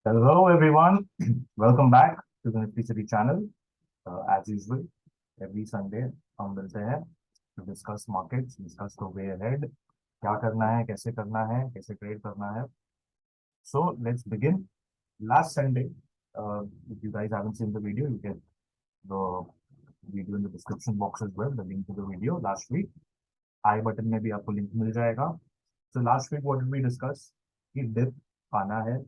Hello everyone, welcome back to the Nifty City channel. As usual, every Sunday हम मिलते हैं to discuss markets, discuss the way ahead, क्या करना है, कैसे करना है, कैसे trade करना है. So let's begin. Last Sunday, if you guys haven't seen the video, you get the video in the description box as well, the link to the video last week. I button में भी आपको link मिल जाएगा. So last week what did we discuss? कि dip आना है,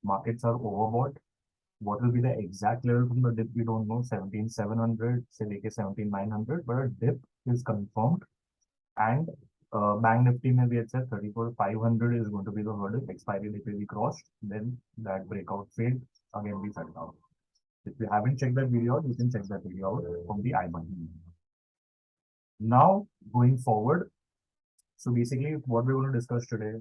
markets are overbought. What will be the exact level from the dip? We don't know. 17,700 से लेके 17,900, but a dip is confirmed. And Bank Nifty में भी अच्छा 34,500 is going to be the hurdle. Expiry date will be crossed. Then that breakout failed. Again we fell down. If you haven't checked that video out, you can check that video out from the I button. Now going forward. So basically, what we're going to discuss today,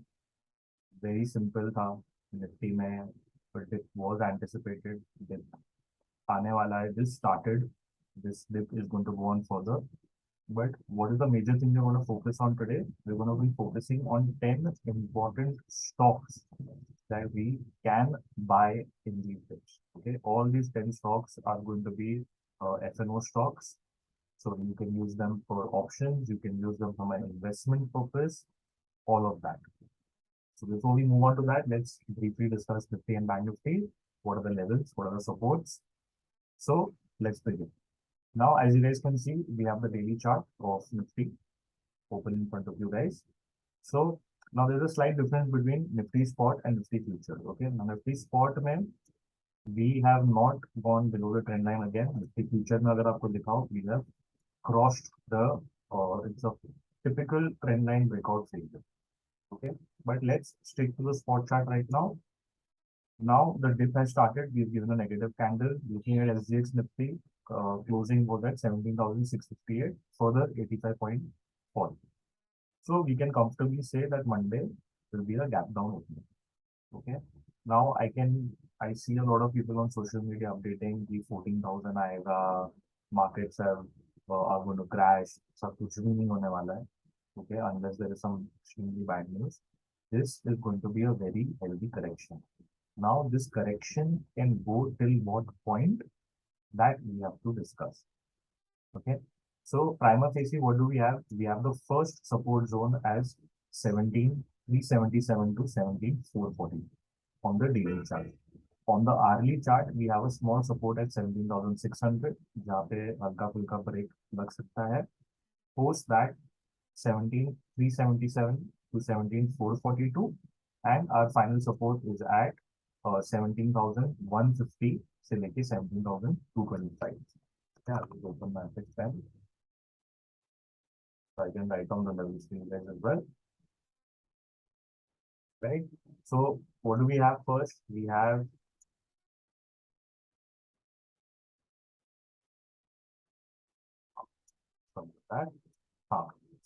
very simple था. Nifty में, but it was anticipated. Dip आने वाला है. This started. This dip is going to go on further. But what is the major thing we're going to focus on today? We're going to be focusing on 10 important stocks that we can buy in these dips. Okay, all these 10 stocks are going to be F&O stocks. So you can use them for options. You can use them from an investment purpose. All of that. So before we move on to that, let's briefly discuss Nifty and Bank Nifty. What are the levels? What are the supports? So let's begin. Now, as you guys can see, we have the daily chart of Nifty open in front of you guys. So now there's a slight difference between Nifty spot and Nifty future. Okay, now Nifty spot में we have not gone below the trend line again. Nifty future में अगर आपको दिखाओ, we have crossed the it's a typical trend line breakout phase. Okay, but let's stick to the spot chart right now. Now the dip has started. We've given a negative candle. Looking at SGX Nifty, closing was at 17,658, further 85 point fall. So we can comfortably say that Monday will be a gap down opening. Okay. Now I see a lot of people on social media updating the 14,000 आएगा, markets are going to crash. सब कुछ भी नहीं होने वाला है. Okay, unless there is some extremely bad news. This is going to be a very healthy correction. Now this correction can go till what point? That we have to discuss. Okay. So prima facie, what do we have? We have the first support zone as 17,377 to 17,440 on the daily chart. On the hourly chart, we have a small support at 17,600, जहाँ पे हल्का फुल्का break लग सकता है. Post that 17,377 to 17,442, and our final support is at 17,150 से लेके 17,225. Yeah, I'll open my fixed pen. So I can write down the levels for you guys as well. Right. So what do we have first? We have that.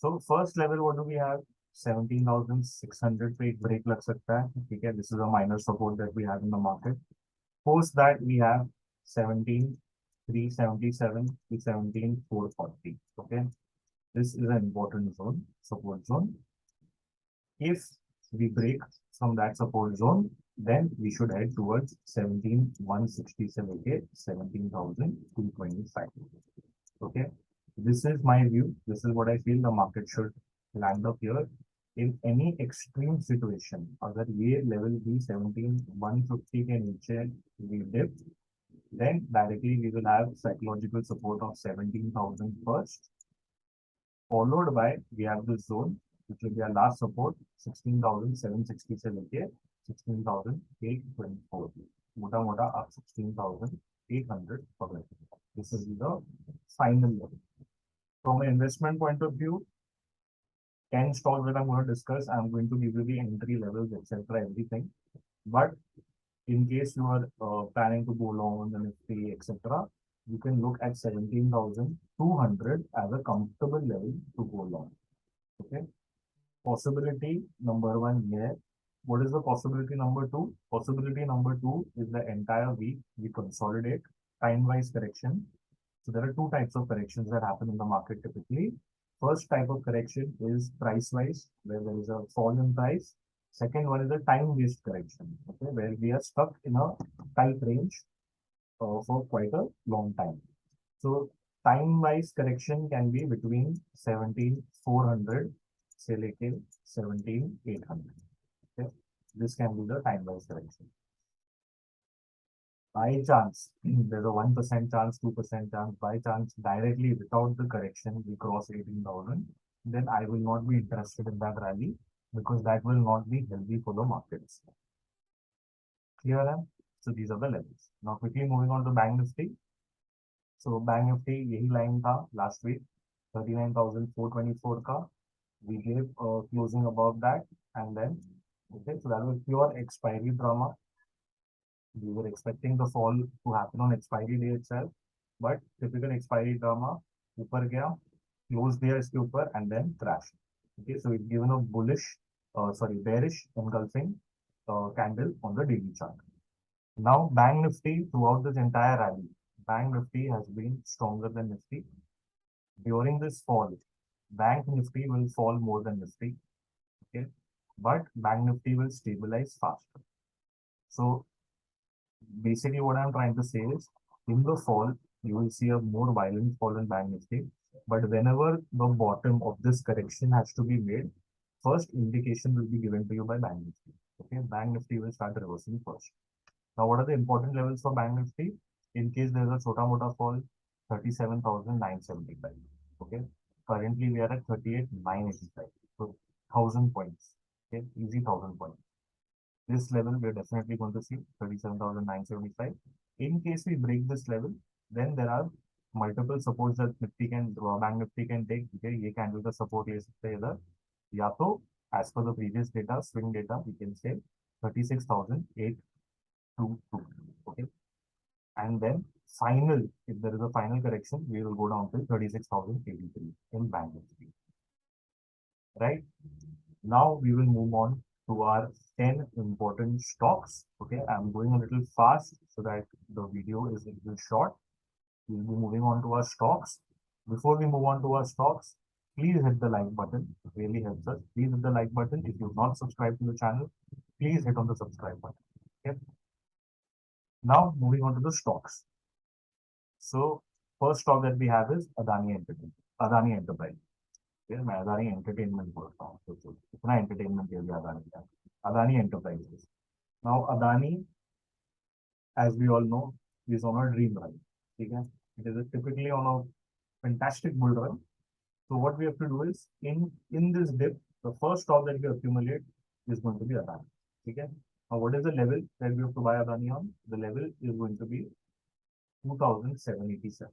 So first level, what do we have? 17,600 पे एक break लग सकता है. ठीक है. This is a minor support that we have in the market. Post that we have 17,377 to 17,440. Okay. This is an important zone, support zone. If we break from that support zone, then we should head towards 17,167 to 17,225. Okay. This is my view. This is what I feel the market should land up here. In any extreme situation, अगर ये level भी 17,150 के नीचे we dip, then directly we will have psychological support of 17,000 first, followed by we have this zone which will be our last support 16,760 से लेके 16,824, मोटा मोटा up 16,800 पकड़. This is the final level. From an investment point of view, 10 stocks that I'm going to discuss, I'm going to give you the entry levels, etc., everything. But in case you are planning to go long on the Nifty, etc., you can look at 17,200 as a comfortable level to go long. Okay. Possibility number one here. What is the possibility number two? Possibility number two is the entire week we consolidate time-wise correction. So there are two types of corrections that happen in the market typically. First type of correction is price-wise, where there is a fall in price. Second one is a time-based correction, okay, where we are stuck in a tight range for quite a long time. So time-wise correction can be between 17,400 से लेके 17,800. Okay, this can be the time-wise correction. By chance, there's a 1% chance, 2% chance, by chance, directly without the correction, we cross 18,000, then I will not be interested in that rally because that will not be healthy for the markets. Clear? Hai? So these are the levels. Now quickly moving on to Bank Nifty. So Bank Nifty यही line था last week 39,424 का. We gave a closing above that, and then okay, so that was pure expiry drama. We were expecting the fall to happen on expiry day itself, but typical expiry drama, ऊपर गया, close दिया इसके ऊपर and then crash. Okay, so it's given a bullish, bearish engulfing candle on the daily chart. Now, Bank Nifty throughout this entire rally, Bank Nifty has been stronger than Nifty. During this fall, Bank Nifty will fall more than Nifty, okay, but Bank Nifty will stabilize faster. So basically what I'm trying to say is, in the fall, you will see a more violent fall in Bank Nifty, but whenever the bottom of this correction has to be made, first indication will be given to you by Bank Nifty. Okay, Bank Nifty will start reversing first. Now, what are the important levels for Bank Nifty? In case there is a chota mota fall, 37,975. Okay, currently we are at 38,985. So 1,000 points. Okay, easy 1,000 points. This level we are definitely going to see 37,975. In case we break this level, then there are multiple supports that Nifty can, Bank Nifty can take. Okay, ये candle का support ले सकते हैं इधर, या तो as per the previous data, swing data, we can say 36,822. Okay, and then final, if there is a final correction, we will go down to 36,083 in Bank Nifty. Right? Now we will move on to our 10 important stocks. Okay, I'm going a little fast so that the video is a little short. We'll be moving on to our stocks. Before we move on to our stocks, please hit the like button. It really helps us. Please hit the like button. If you've not subscribed to the channel, please hit on the subscribe button. Okay. Now moving on to the stocks. So first stock that we have is Adani Entertainment. Adani Enterprise. Okay, मैं Adani entertainment बोलता हूँ, तो इतना entertainment दे दिया अदानी का. Adani Enterprises. Now Adani, as we all know, is on a dream run. Okay? It is typically on a fantastic bull run. So what we have to do is, in this dip, the first stock that we accumulate is going to be Adani. Okay? Now what is the level that we have to buy Adani on? The level is going to be 2,787.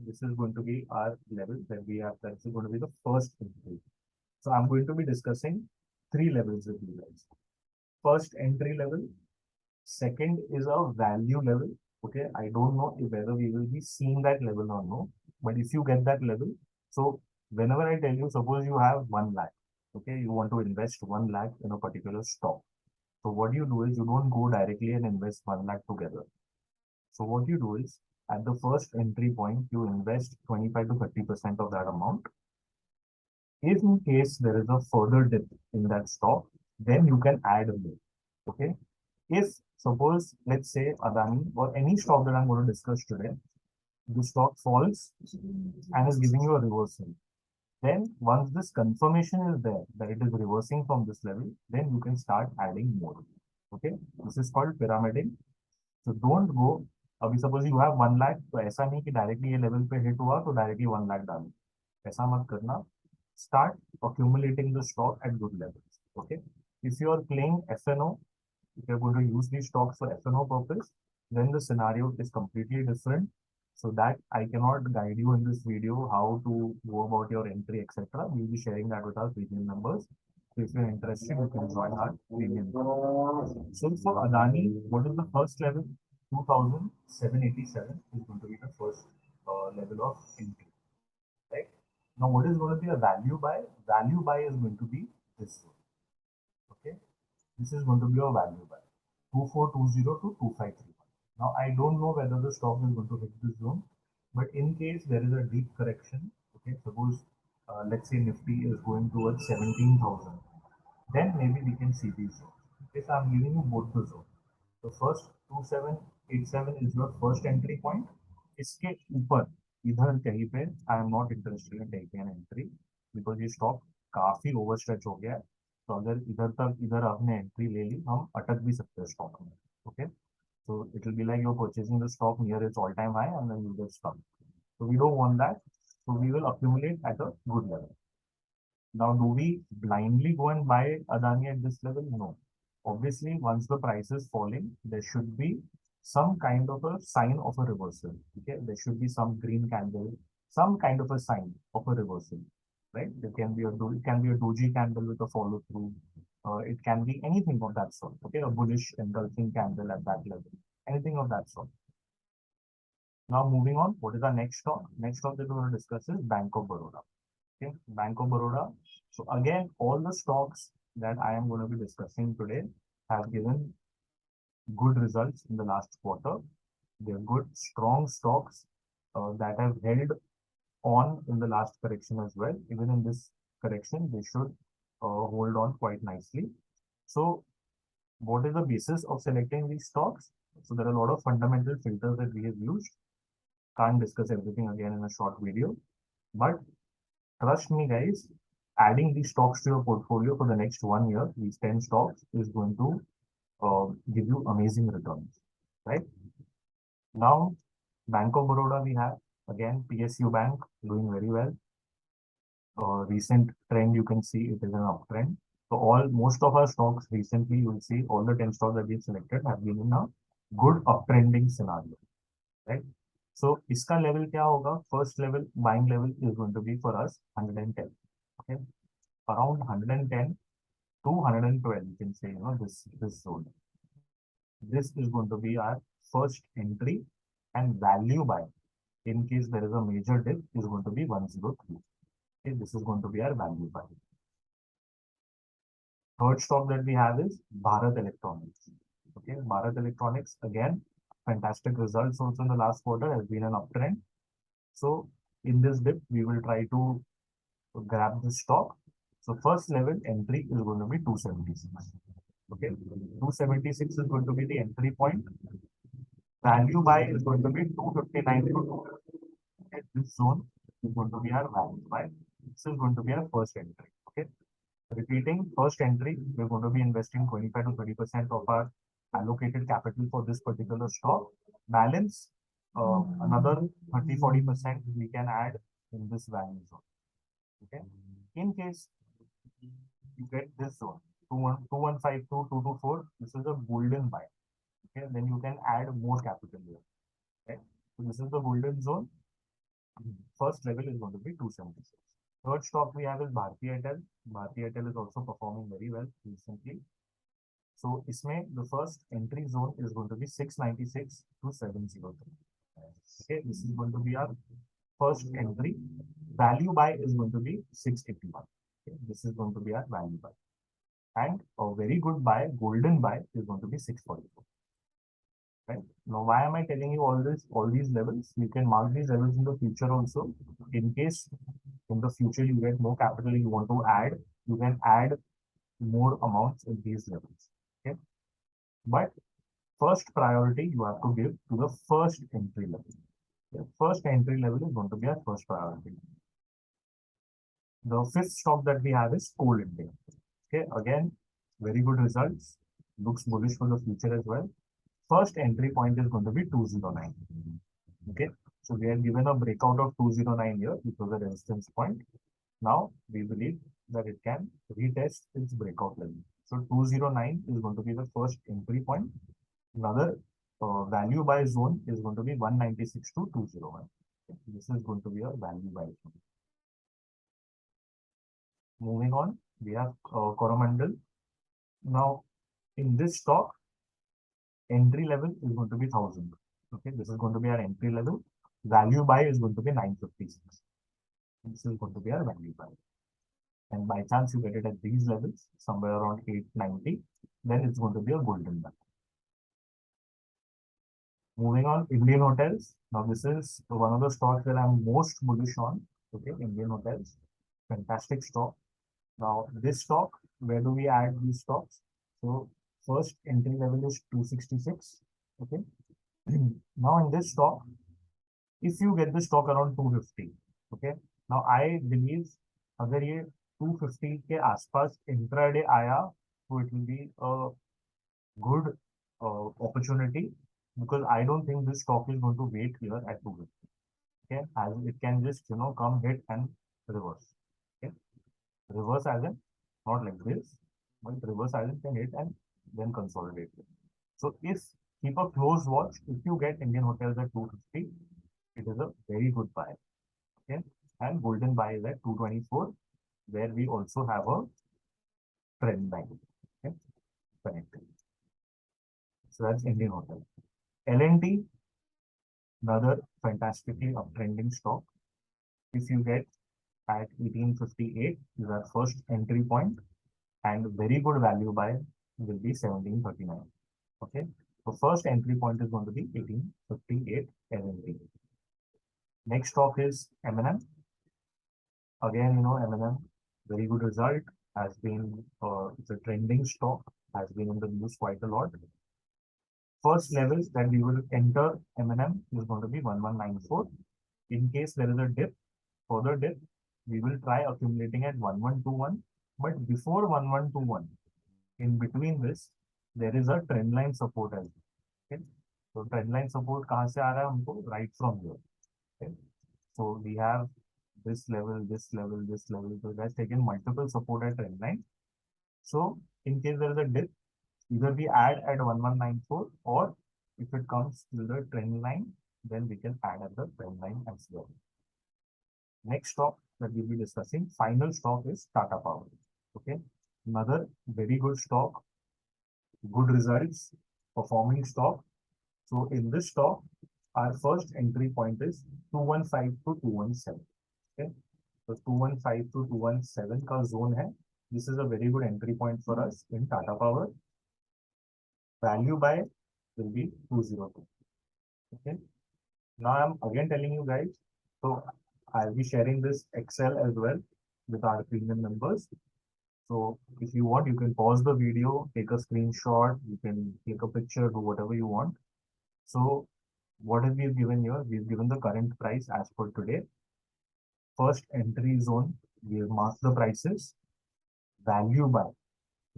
This is going to be our level that we have. That's going to be the first entry. So I'm going to be discussing three levels with you guys. First entry level, second is a value level. Okay, I don't know if whether we will be seeing that level or no, but if you get that level, so whenever I tell you, suppose you have 1 lakh, okay, you want to invest 1 lakh in a particular stock. So what you do is, you don't go directly and invest 1 lakh together. So what you do is, at the first entry point, you invest 25 to 30% of that amount. If in case there is a further dip in that stock, then you can add more. Okay. If suppose, let's say Adani or any stock that I'm going to discuss today, the stock falls and is giving you a reversal, then once this confirmation is there that it is reversing from this level, then you can start adding more. Okay, this is called pyramiding. So don't go. अभी suppose you have 1 lakh, तो ऐसा नहीं कि directly ये level पे hit हुआ तो directly 1 lakh डालो, ऐसा मत करना. Start accumulating the stock at good levels. Okay, if you are playing FNO, if you're going to use these stocks for FNO purpose, then the scenario is completely different. So that I cannot guide you in this video how to go about your entry, etc. We'll be sharing that with our premium members. So if you're interested, you can join our premium. So for Adani, what is the first level? 2,787 is going to be the first level of entry. Right? Now, what is going to be a value buy? Value buy is going to be this one. Okay, this is going to be a value buy, 2420 to 2531. Now, I don't know whether the stock is going to hit this zone, but in case there is a deep correction, okay, suppose let's say Nifty is going towards 17,000. then maybe we can see these zones. Okay, so I'm giving you both the zones. The first 2787 is your first entry point. इसके ऊपर इधर कहीं पे I am not interested in taking an entry because ये stock काफी over stretch हो गया है. तो अगर इधर आपने एंट्री ले ली हम अटक भी सकते हैं स्टॉक में. Okay, so it will be like you're purchasing the stock near its all-time high and then you get stuck. So we don't want that. So we will accumulate at a good level. Now, do we blindly go and buy Adani at this level? No. Obviously, once the price is falling, there should be some kind of a sign of a reversal. Okay, there should be some green candle, some kind of a sign of a reversal, right? It can be a doji candle with a follow through. It can be anything of that sort. Okay, a bullish engulfing candle at that level, anything of that sort. Now, moving on, what is our next stock? Next stock that we're going to discuss is Banco Baroda. Okay, Banco Baroda. So again, all the stocks that I am going to be discussing today have given good results in the last quarter. They are good, strong stocks that have held on in the last correction as well. Even in this correction, they should hold on quite nicely. So what is the basis of selecting these stocks? So there are a lot of fundamental filters that we have used. Can't discuss everything again in a short video, but trust me, guys, adding these stocks to your portfolio for the next 1 year, these 10 stocks, is going to give you amazing returns, right? Now, Bank of Baroda, we have again PSU Bank doing very well. Recent trend, you can see it is an uptrend. So, most of our stocks recently, you will see all the 10 stocks that we've selected have been in a good uptrending scenario, right? So, iska level kya hoga? First level, buying level is going to be for us 110. Okay, around 110 to 112, you can say, this zone. This is going to be our first entry, and value buy in case there is a major dip is going to be 103. Okay, this is going to be our value buy. Third stock that we have is Bharat Electronics. Okay, Bharat Electronics, again, fantastic results also in the last quarter, has been an uptrend. So in this dip, we will try to grab this stock. So first level entry is going to be 276. Okay, 276 is going to be the entry point. Value buy is going to be 259 to 250. Okay, this zone is going to be our value buy. This is going to be our first entry. Okay, repeating, first entry, we're going to be investing 25 to 30% of our allocated capital for this particular stock. Balance, another 30-40% we can add in this value zone. Okay, in case you get this zone, 2152, 224, this is a golden buy. Okay, then you can add more capital here. Okay, so this is the golden zone. First level is going to be 276. Third stock we have is Bharti Airtel. Bharti Airtel is also performing very well recently. So isme the first entry zone is going to be 696 to 703. Okay, this is going to be our first entry. Value buy is going to be 681. Okay, this is going to be our value buy. And a very good buy, golden buy, is going to be 644. Right? Now, why am I telling you all this, all these levels? You can mark these levels in the future also. In case in the future you get more capital you want to add, you can add more amounts in these levels. Okay. But first priority you have to give to the first entry level. The first entry level is going to be our first priority. The fifth stock that we have is Coal India. Okay, again, very good results. Looks bullish for the future as well. First entry point is going to be 209. Okay, so we are given a breakout of 209 here, which was a resistance point. Now we believe that it can retest its breakout level. So 209 is going to be the first entry point. Another value buy zone is going to be 196 to 201. Okay, this is going to be a value buy zone. Moving on, we have Coromandel. Now, in this stock, entry level is going to be 1000. Okay, this is going to be our entry level. Value buy is going to be 956. This is going to be our value buy. And by chance you get it at these levels, somewhere around 890, then it's going to be a golden buy. Moving on, Indian Hotels. Now, this is one of the stocks that I'm most bullish on. Okay, Indian Hotels, fantastic stock. Now, this stock where do we add these stocks? So first entry level is 266. Okay. Now in this stock, if you get the stock around 250, okay. Now I believe अगर ये 250 के आसपास intraday आया तो it will be a good opportunity because I don't think this stock is going to wait here at 250. Okay, as it can just come hit and reverse. Okay, reverse as in not like this, but reverse as in can hit and then consolidate. So if keep a close watch, if you get Indian Hotels at 250, it is a very good buy. Okay, and Golden buy is at 224, where we also have a trend line. Okay, connected. So that's Indian Hotel. L&T, another fantastically uptrending stock. If you get at 1858 is our first entry point, and very good value buy will be 1739. Okay, so first entry point is going to be 1858 L&T. Next stock is Eminem. Again, Eminem, very good result, has been it's a trending stock, has been in the news quite a lot. First levels that we will enter Eminem is going to be 1194. In case there is a dip, further dip, we will try accumulating at 1121. But before 1121, in between this, there is a trend line support as well. Okay? So trend line support कहाँ से आ रहा है हमको? Right from here. Okay? So we have this level, this level, this level. So it has taken multiple support at trend line. So in case there is a dip, either we add at 1194, or if it comes to the trend line, then we can add at the trend line as well. Next stock that we'll be discussing, final stock is Tata Power. Okay, another very good stock, good results, performing stock. So in this stock, our first entry point is 215 to 217. Okay, so 215 to 217 का zone है. This is a very good entry point for us in Tata Power. Value buy will be 202. Okay. Now I'm again telling you guys. So I'll be sharing this Excel as well with our premium members. So if you want, you can pause the video, take a screenshot, you can take a picture, do whatever you want. So what have we given here? We've given the current price as per today. First entry zone, we have marked the prices. Value buy.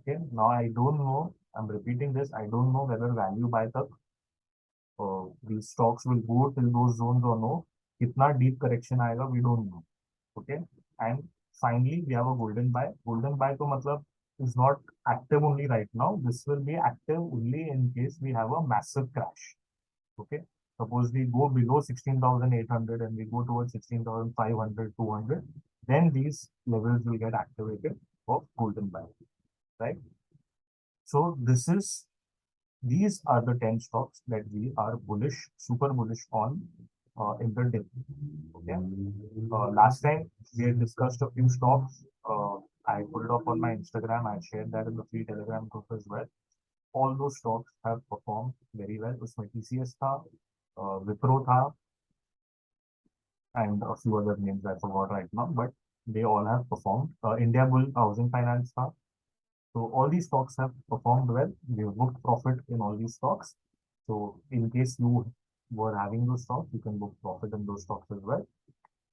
Okay. Now I don't know. I'm repeating this. I don't know whether value buy tak these stocks will go till those zones or no. Kitna deep correction आएगा, we don't know. Okay. And finally, we have a golden buy. Golden buy to matlab is not active only right now. This will be active only in case we have a massive crash. Okay. Suppose we go below 16,800 and we go towards 16,500, 200, then these levels will get activated for golden buy, right? So these are the 10 stocks that we are bullish, super bullish on in the dip. Okay. Last time we had discussed a few stocks. I put it up on my Instagram. I shared that in the free Telegram group as well. All those stocks have performed very well. उसमें TCS था, Wipro था, and a few other names I forgot right now, but they all have performed. India Bull Housing Finance था. So all these stocks have performed well. We have booked profit in all these stocks. So in case you were having those stocks, you can book profit in those stocks as well.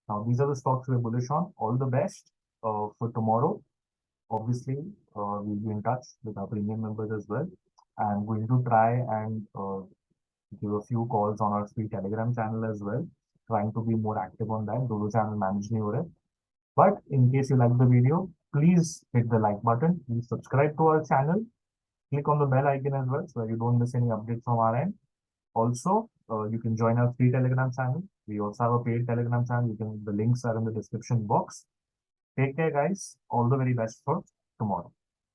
Now these are the stocks we're bullish on. All the best for tomorrow. Obviously, we'll be in touch with our premium members as well. I'm going to try and give a few calls on our free Telegram channel as well. Trying to be more active on that. दोनों channel manage नहीं हो रहे. But in case you like the video, please hit the like button. Please subscribe to our channel. Click on the bell icon as well so that you don't miss any updates from our end. Also, you can join our free Telegram channel. We also have a paid Telegram channel. The links are in the description box. Take care, guys. All the very best for tomorrow.